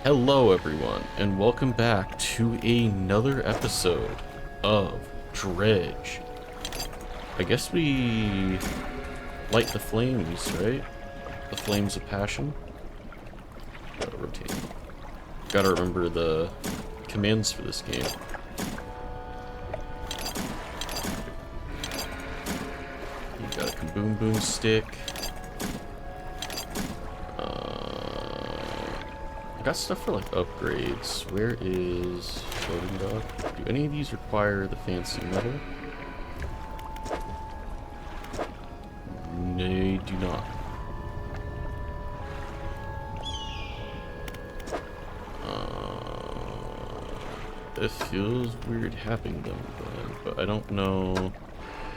Hello everyone, and welcome back to another episode of Dredge. I guess we light the flames, right? The flames of passion. Gotta rotate. Gotta remember the commands for this game. You got a kaboom boom stick. I got stuff for like upgrades. Where is floating dock? Do any of these require the fancy metal? They do not. It feels weird having them then, but I don't know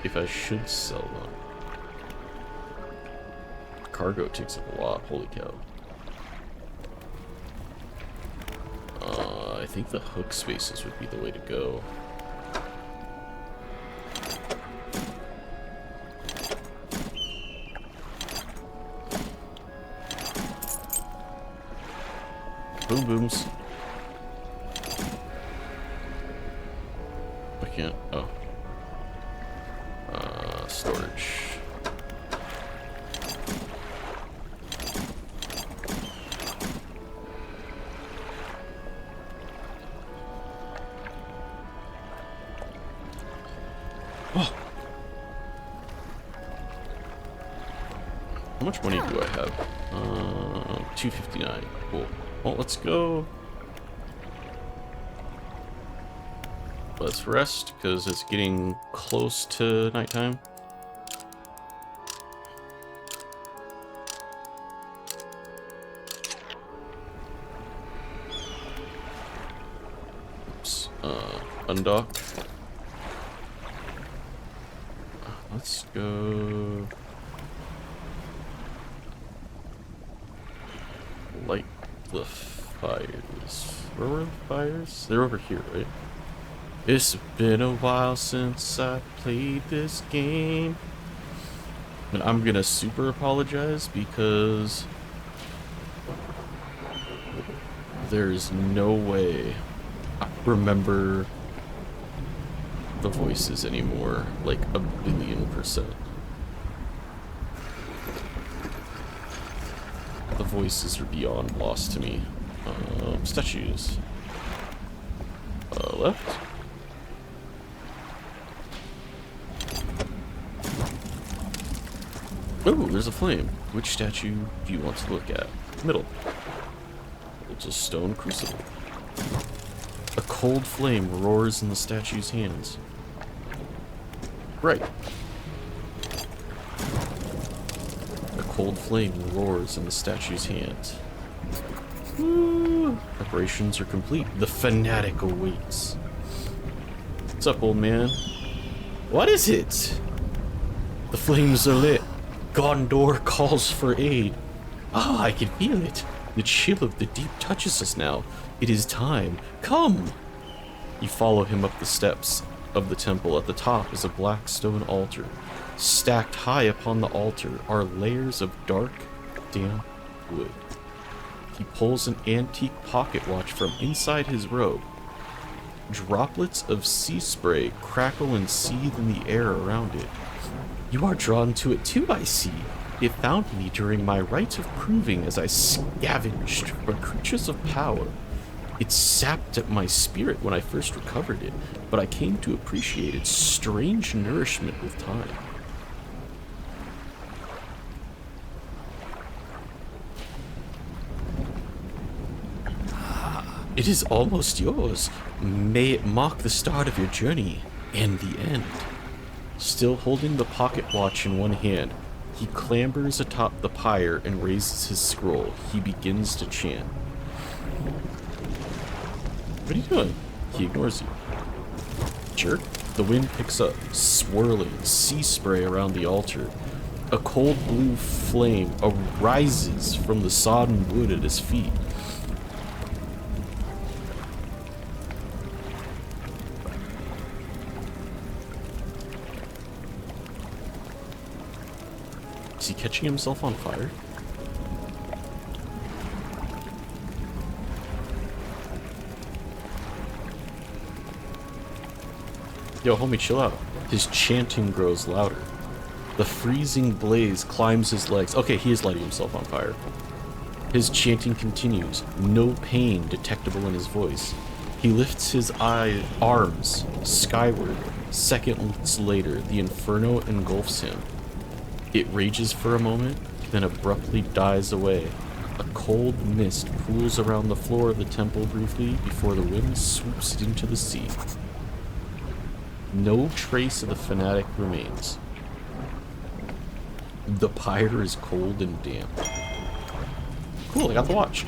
if I should sell them. Cargo takes up a lot, holy cow. I think the hook spaces would be the way to go. Boom booms. I can't. Oh. Storage. Oh. How much money do I have? 259. Cool. Well, let's go. Let's rest, because it's getting close to nighttime. Oops. Undock. Let's go. Light the fires. Where were the fires? They're over here, right? It's been a while since I played this game. And I'm gonna super apologize because there's no way I remember the voices anymore, like 1,000,000,000%. The voices are beyond lost to me. Statues. Left? Oh, there's a flame. Which statue do you want to look at? Middle. It's a stone crucible. A cold flame roars in the statue's hands. Right. A cold flame roars in the statue's hands. Woo! Preparations are complete. The fanatic awaits. What's up, old man? What is it? The flames are lit. Gondor calls for aid. Ah, I can feel it. The chill of the deep touches us now. It is time. Come! You follow him up the steps of the temple. At the top is a black stone altar. Stacked high upon the altar are layers of dark, damp wood. He pulls an antique pocket watch from inside his robe. Droplets of sea spray crackle and seethe in the air around it. You are drawn to it too, I see. It found me during my rite of proving as I scavenged for creatures of power. It sapped at my spirit when I first recovered it, but I came to appreciate its strange nourishment with time. It is almost yours. May it mark the start of your journey and the end. Still holding the pocket watch in one hand, he clambers atop the pyre and raises his scroll. He begins to chant. What are you doing? He ignores you. Jerk. The wind picks up, swirling sea spray around the altar. A cold blue flame arises from the sodden wood at his feet. Is he catching himself on fire? Yo, homie, chill out. His chanting grows louder. The freezing blaze climbs his legs. Okay, he is lighting himself on fire. His chanting continues, no pain detectable in his voice. He lifts his arms skyward. Seconds later, the inferno engulfs him. It rages for a moment, then abruptly dies away. A cold mist pools around the floor of the temple briefly before the wind swoops it into the sea. No trace of the fanatic remains. The pyre is cold and damp. Cool, I got the watch.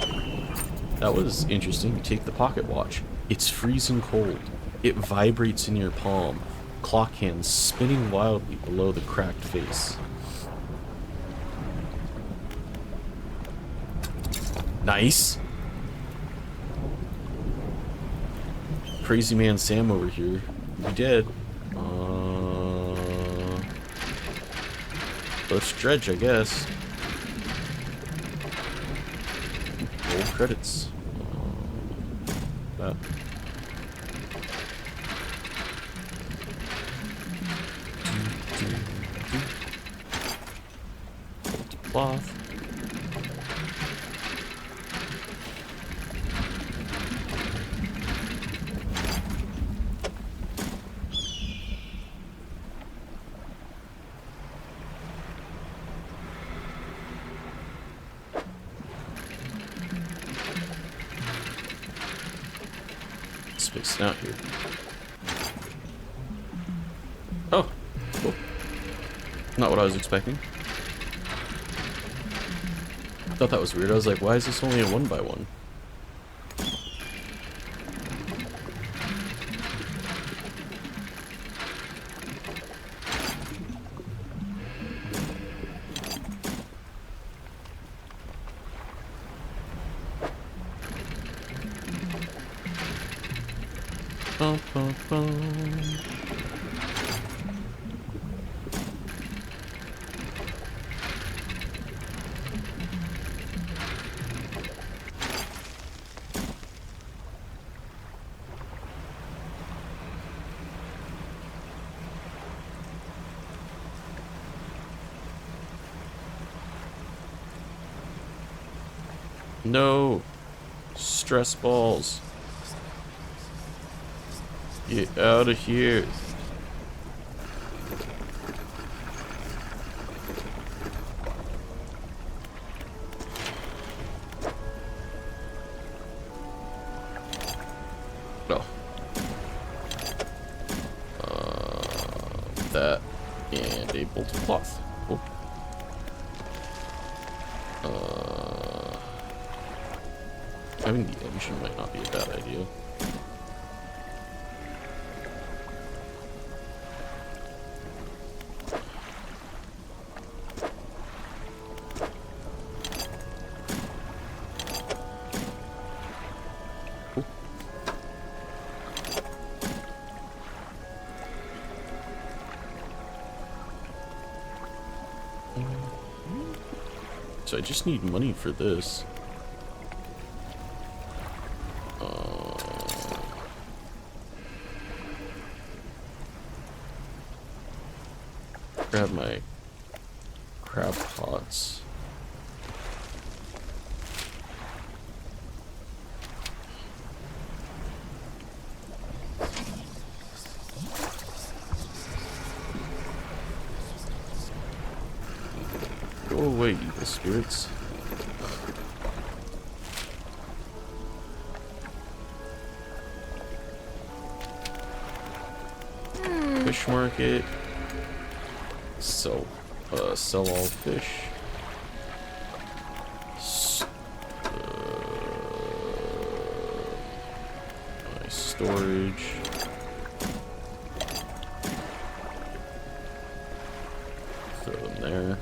That was interesting. You take the pocket watch. It's freezing cold. It vibrates in your palm, clock hands spinning wildly below the cracked face. Nice. Crazy man Sam over here. He dead. Let's dredge, I guess. Roll credits. That. Fold cloth. Spacing out here. Oh, cool. Not what I was expecting. I thought that was weird. I was like, why is this only a 1x1? Bum, bum, bum. No stress balls. Get out of here. No. That and a bolt of cloth. Cool. Having the engine might not be a bad idea. So I just need money for this. Grab my crab pots. Go away, evil spirits. Fish market. Sell all fish. My storage. Throw them there.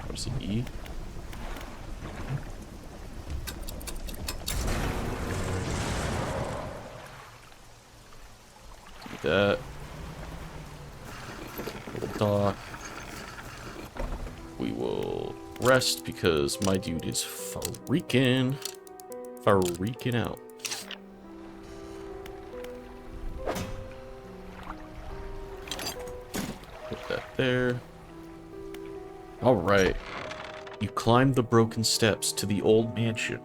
What is it, E? That little dock. We will rest because my dude is freaking. freaking out. Put that there. Alright. You climb the broken steps to the old mansion.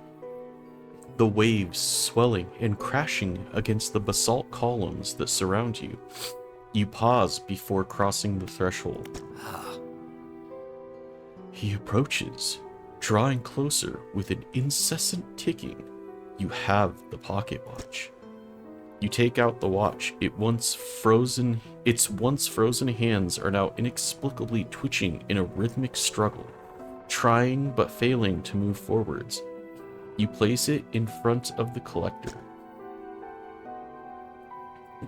The waves swelling and crashing against the basalt columns that surround you. You pause before crossing the threshold. He approaches, drawing closer with an incessant ticking. You have the pocket watch. You take out the watch. Its once frozen hands are now inexplicably twitching in a rhythmic struggle, trying but failing to move forwards. You place it in front of the collector.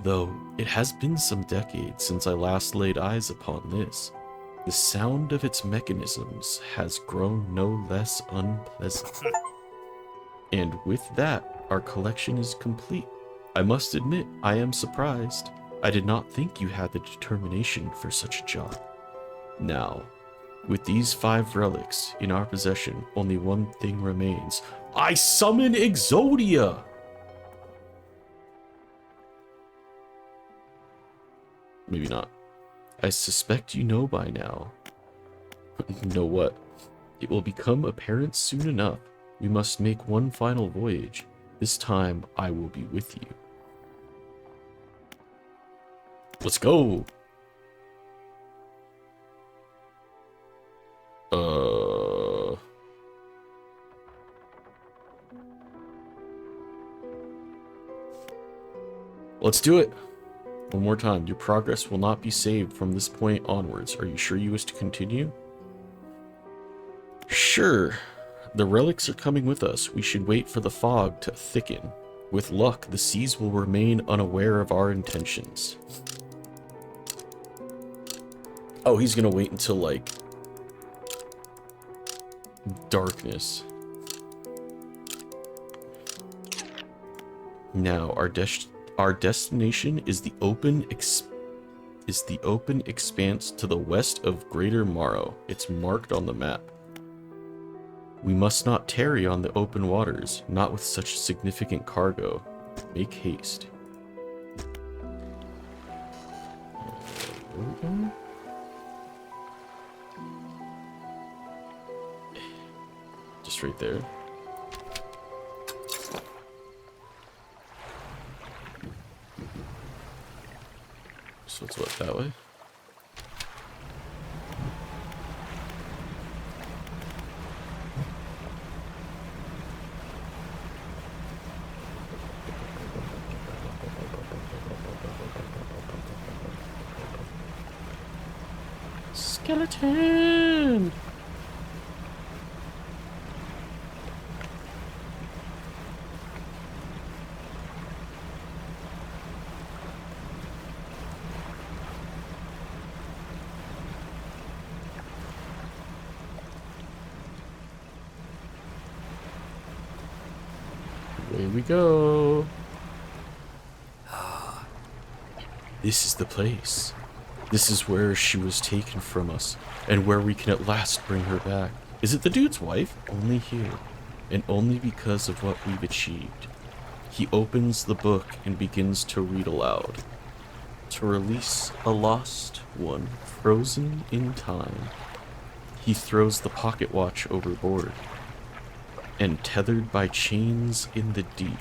Though it has been some decades since I last laid eyes upon this, the sound of its mechanisms has grown no less unpleasant. And with that, our collection is complete. I must admit, I am surprised. I did not think you had the determination for such a job. Now, with these 5 relics in our possession, only one thing remains. I summon Exodia! Maybe not. I suspect you know by now. Know what? It will become apparent soon enough. We must make one final voyage. This time, I will be with you. Let's go! Let's do it! One more time. Your progress will not be saved from this point onwards. Are you sure you wish to continue? Sure. The relics are coming with us. We should wait for the fog to thicken. With luck, the seas will remain unaware of our intentions. Oh, he's gonna wait until, like, darkness. Now, our destination is the open expanse to the west of Greater Morrow. It's marked on the map. We must not tarry on the open waters, not with such significant cargo. Make haste. Just right there. So it's what, that way? Skeleton! Away we go. This is the place. This is where she was taken from us, and where we can at last bring her back. Is it the dude's wife? Only here, and only because of what we've achieved. He opens the book and begins to read aloud. To release a lost one, frozen in time. He throws the pocket watch overboard, and tethered by chains in the deep.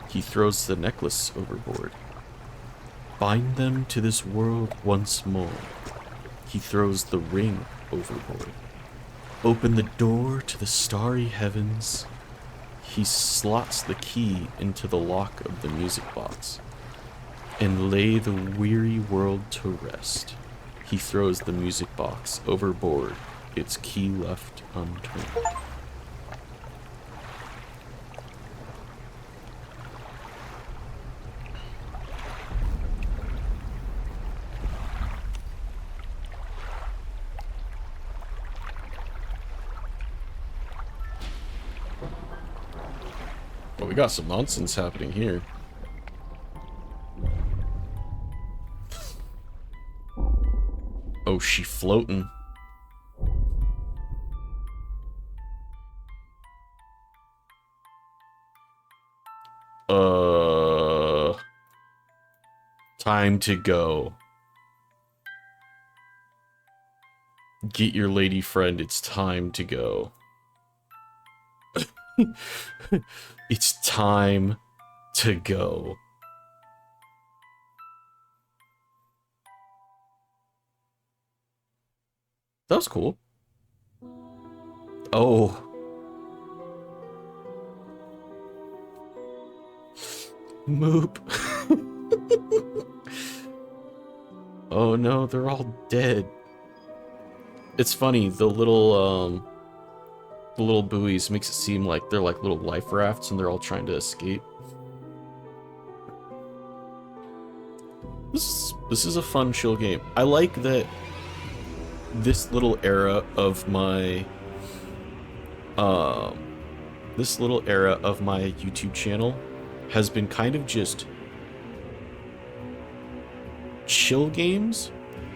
He throws the necklace overboard. Bind them to this world once more. He throws the ring overboard. Open the door to the starry heavens. He slots the key into the lock of the music box and lay the weary world to rest. He throws the music box overboard, its key left unturned. Well, we got some nonsense happening here. Oh, she floating. Uh, time to go. Get your lady friend, it's time to go. It's time to go. That was cool. Oh. Moop. Oh no, they're all dead. It's funny, the little buoys makes it seem like they're like little life rafts and they're all trying to escape. This is a fun, chill game. I like that this little era of my YouTube channel has been kind of just chill games,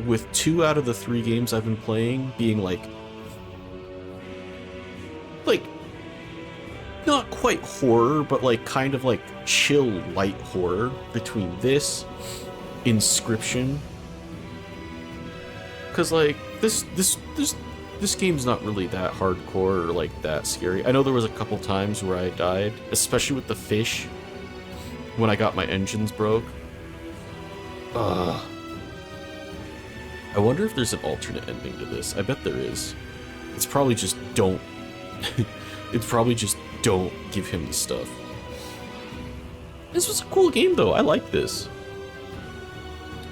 with 2 out of the 3 games I've been playing being like not quite horror, but like kind of like chill light horror. Between this, Inscription, because like this game's not really that hardcore or like that scary. I know there was a couple times where I died, especially with the fish when I got my engines broke. I wonder if there's an alternate ending to this. I bet there is. It's probably just don't. It's probably just don't give him the stuff. This was a cool game though. I like this.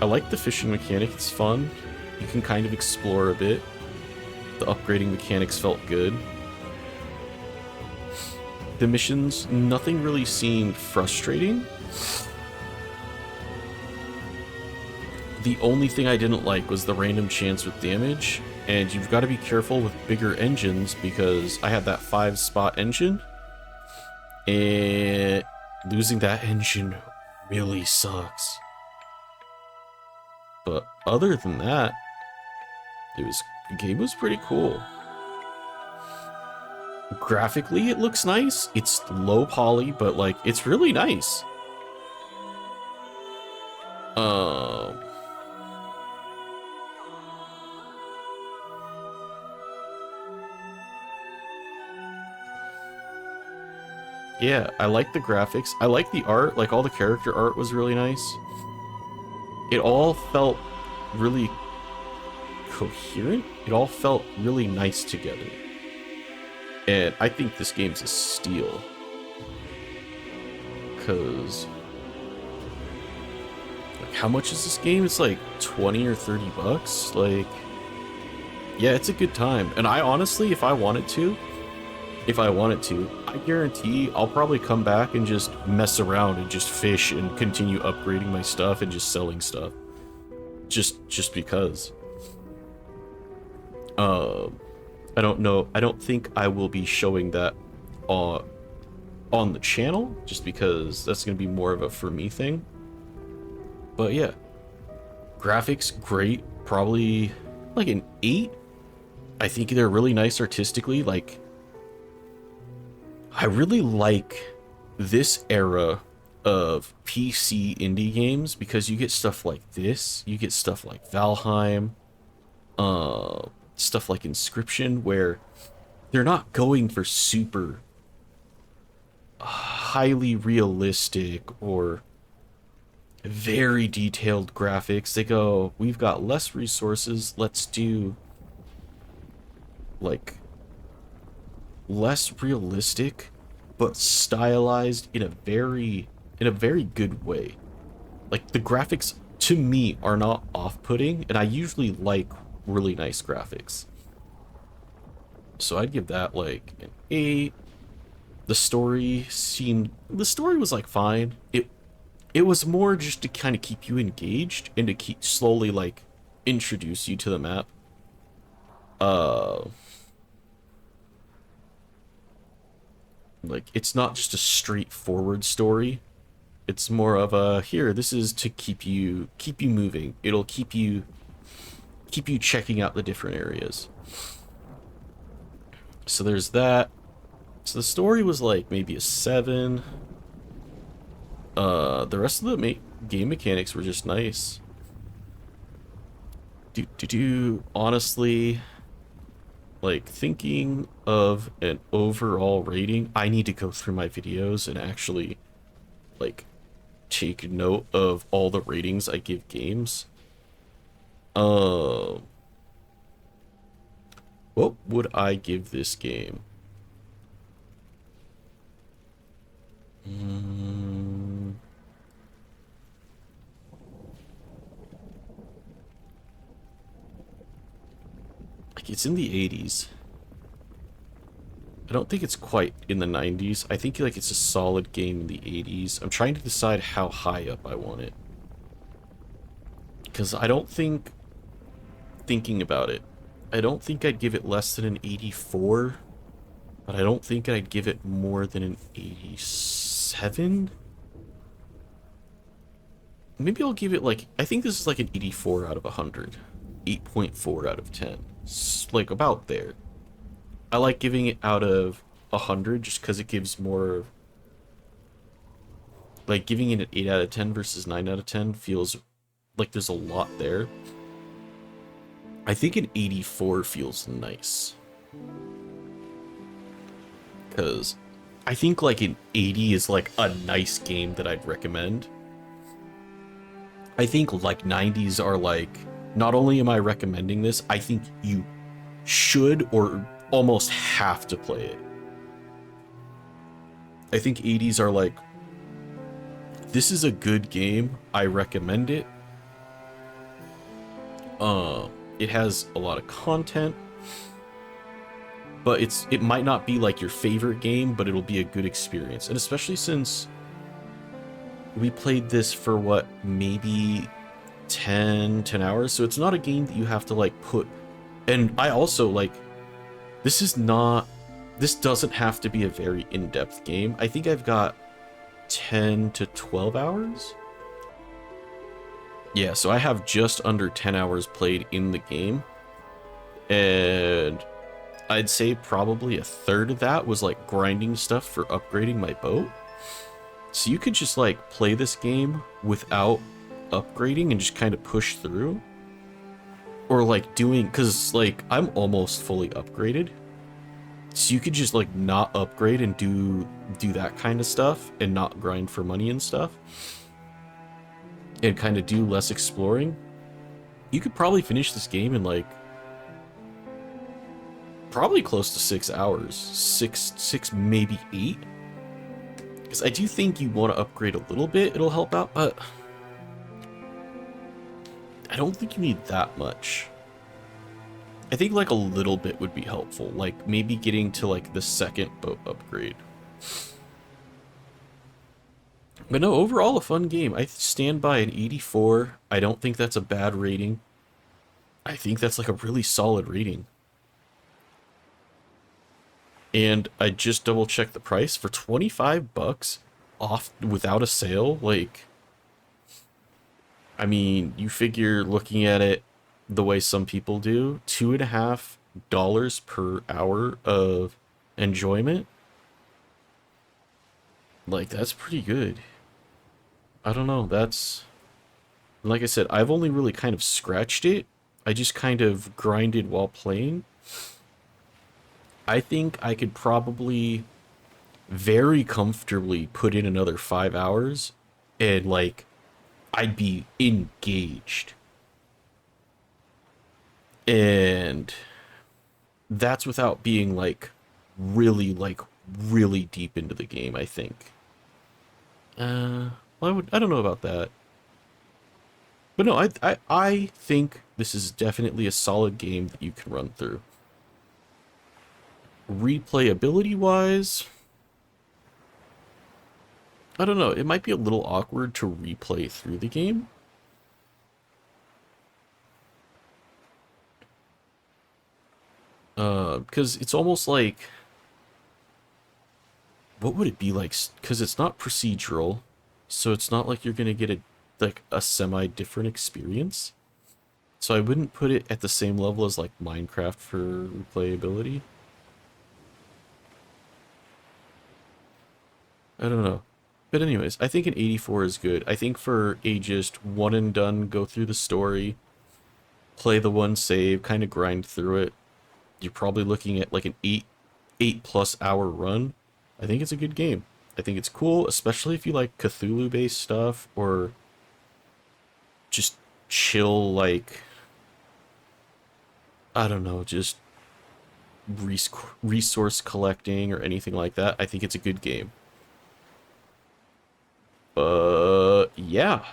I like the fishing mechanic. It's fun. You can kind of explore a bit. The upgrading mechanics felt good. The missions, nothing really seemed frustrating. The only thing I didn't like was the random chance with damage, and you've got to be careful with bigger engines because I had that 5-spot engine, and losing that engine really sucks. But other than that, the game was pretty cool. Graphically, it looks nice. It's low poly, but like it's really nice. Yeah, I like the graphics. I like the art. Like all the character art was really nice. It all felt really coherent. It all felt really nice together. And I think this game's a steal. Cause like how much is this game? It's like 20 or 30 bucks. Like yeah, it's a good time. And I honestly, if I wanted to, I guarantee I'll probably come back and just mess around and just fish and continue upgrading my stuff and just selling stuff. Just because. I don't know. I don't think I will be showing that on the channel, just because that's going to be more of a for me thing. But yeah. Graphics, great. Probably like an 8. I think they're really nice artistically. Like, I really like this era of PC indie games because you get stuff like this, you get stuff like Valheim, stuff like Inscription, where they're not going for super highly realistic or very detailed graphics. They go, we've got less resources, let's do like less realistic but stylized in a very good way. Like the graphics to me are not off-putting, and I usually like really nice graphics, so I'd give that like an 8. The story was like fine. It was more just to kind of keep you engaged and to keep slowly like introduce you to the map. Like, it's not just a straightforward story. It's more of a, here, this is to keep you moving. It'll keep you checking out the different areas. So there's that. So the story was like maybe a 7. The rest of the game mechanics were just nice. Honestly, like, thinking of an overall rating, I need to go through my videos and actually, like, take note of all the ratings I give games. What would I give this game? Like, it's in the 80s. I don't think it's quite in the 90s. I think, like, it's a solid game in the 80s. I'm trying to decide how high up I want it. Because I don't think... Thinking about it, I don't think I'd give it less than an 84. But I don't think I'd give it more than an 87? Maybe I'll give it, like... I think this is like an 84 out of 100. 8.4 out of 10. Like, about there. I like giving it out of 100 just because it gives more... Like, giving it an 8 out of 10 versus 9 out of 10 feels like there's a lot there. I think an 84 feels nice. Because I think, like, an 80 is, like, a nice game that I'd recommend. I think, like, 90s are, like... Not only am I recommending this, I think you should or almost have to play it. I think 80s are like, this is a good game, I recommend it. It has a lot of content, but it might not be like your favorite game, but it'll be a good experience. And especially since we played this for what, maybe 10 hours, so it's not a game that you have to like put. And I also like, this doesn't have to be a very in-depth game. I think I've got 10 to 12 hours. Yeah, so I have just under 10 hours played in the game. And I'd say probably a third of that was like grinding stuff for upgrading my boat. So you could just like play this game without upgrading and just kind of push through. Or like doing, because like I'm almost fully upgraded. So you could just like not upgrade and do that kind of stuff and not grind for money and stuff. And kind of do less exploring. You could probably finish this game in like probably close to 6 hours. Six, maybe 8. Because I do think you want to upgrade a little bit, it'll help out, but I don't think you need that much. I think like a little bit would be helpful, like maybe getting to like the second boat upgrade. But no, overall a fun game. I stand by an 84. I don't think that's a bad rating. I think that's like a really solid rating. And I just double checked the price for 25 bucks off without a sale. Like, I mean, you figure looking at it the way some people do, $2.50 per hour of enjoyment. Like, that's pretty good. I don't know, that's... Like I said, I've only really kind of scratched it. I just kind of grinded while playing. I think I could probably very comfortably put in another 5 hours and, like, I'd be engaged. And that's without being, like, really deep into the game, I think. Well, I don't know about that. But no, I think this is definitely a solid game that you can run through. Replayability-wise, I don't know. It might be a little awkward to replay through the game. Because it's almost like... What would it be like? Because it's not procedural, so it's not like you're going to get a semi-different experience. So I wouldn't put it at the same level as, like, Minecraft for replayability. I don't know. But anyways, I think an 84 is good. I think for a just one and done, go through the story, play the one save, kind of grind through it. You're probably looking at like an 8+ hour run. I think it's a good game. I think it's cool, especially if you like Cthulhu-based stuff or just chill, like, I don't know, just resource collecting or anything like that. I think it's a good game. Yeah.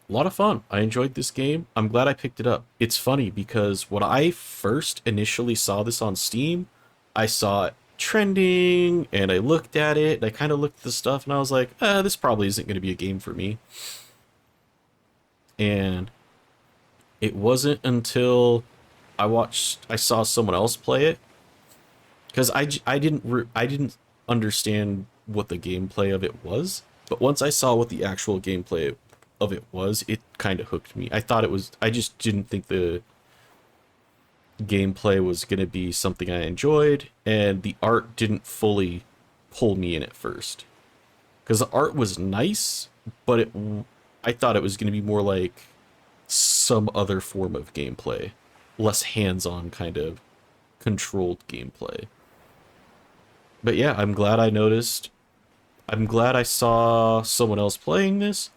A lot of fun. I enjoyed this game. I'm glad I picked it up. It's funny because when I first initially saw this on Steam, I saw it trending and I looked at it and I kind of looked at the stuff and I was like, this probably isn't going to be a game for me. And it wasn't until I saw someone else play it, because I didn't understand what the gameplay of it was, but once I saw what the actual gameplay of it was, it kind of hooked me. I just didn't think the gameplay was going to be something I enjoyed, and the art didn't fully pull me in at first. Because the art was nice, but I thought it was going to be more like some other form of gameplay. Less hands-on kind of controlled gameplay. But yeah, I'm glad I saw someone else playing this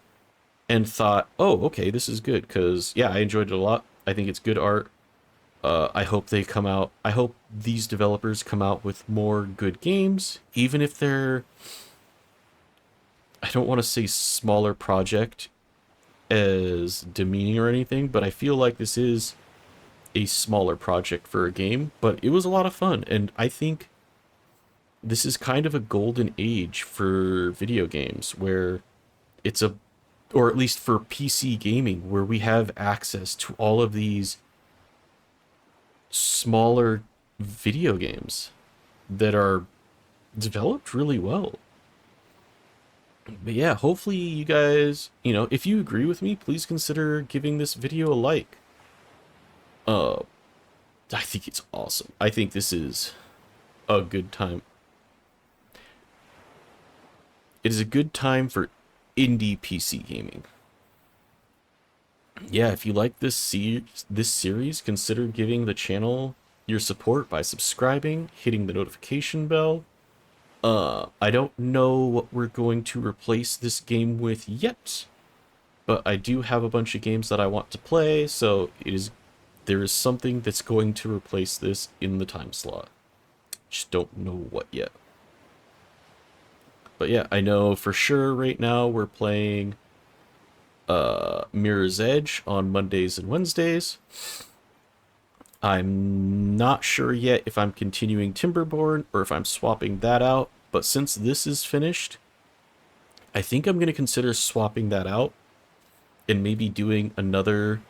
and thought, oh, okay, this is good, because yeah, I enjoyed it a lot. I think it's good art. I hope these developers come out with more good games, even if they're, I don't want to say smaller project as demeaning or anything, but I feel like this is a smaller project for a game, but it was a lot of fun, and I think this is kind of a golden age for video games, where or at least for PC gaming, where we have access to all of these smaller video games that are developed really well. But yeah, hopefully you guys, if you agree with me, please consider giving this video a like. I think it's awesome. I think this is a good time. It is a good time for indie PC gaming. Yeah, if you like this series, consider giving the channel your support by subscribing, hitting the notification bell. I don't know what we're going to replace this game with yet, but I do have a bunch of games that I want to play, so there is something that's going to replace this in the time slot. Just don't know what yet. But yeah, I know for sure right now we're playing Mirror's Edge on Mondays and Wednesdays. I'm not sure yet if I'm continuing Timberborn or if I'm swapping that out, but since this is finished, I think I'm going to consider swapping that out and maybe doing another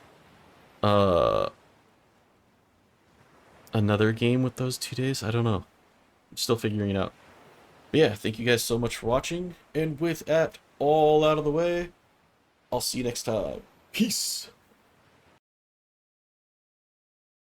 game with those 2 days. I don't know. I'm still figuring it out. But yeah, thank you guys so much for watching, and with that all out of the way, I'll see you next time. Peace!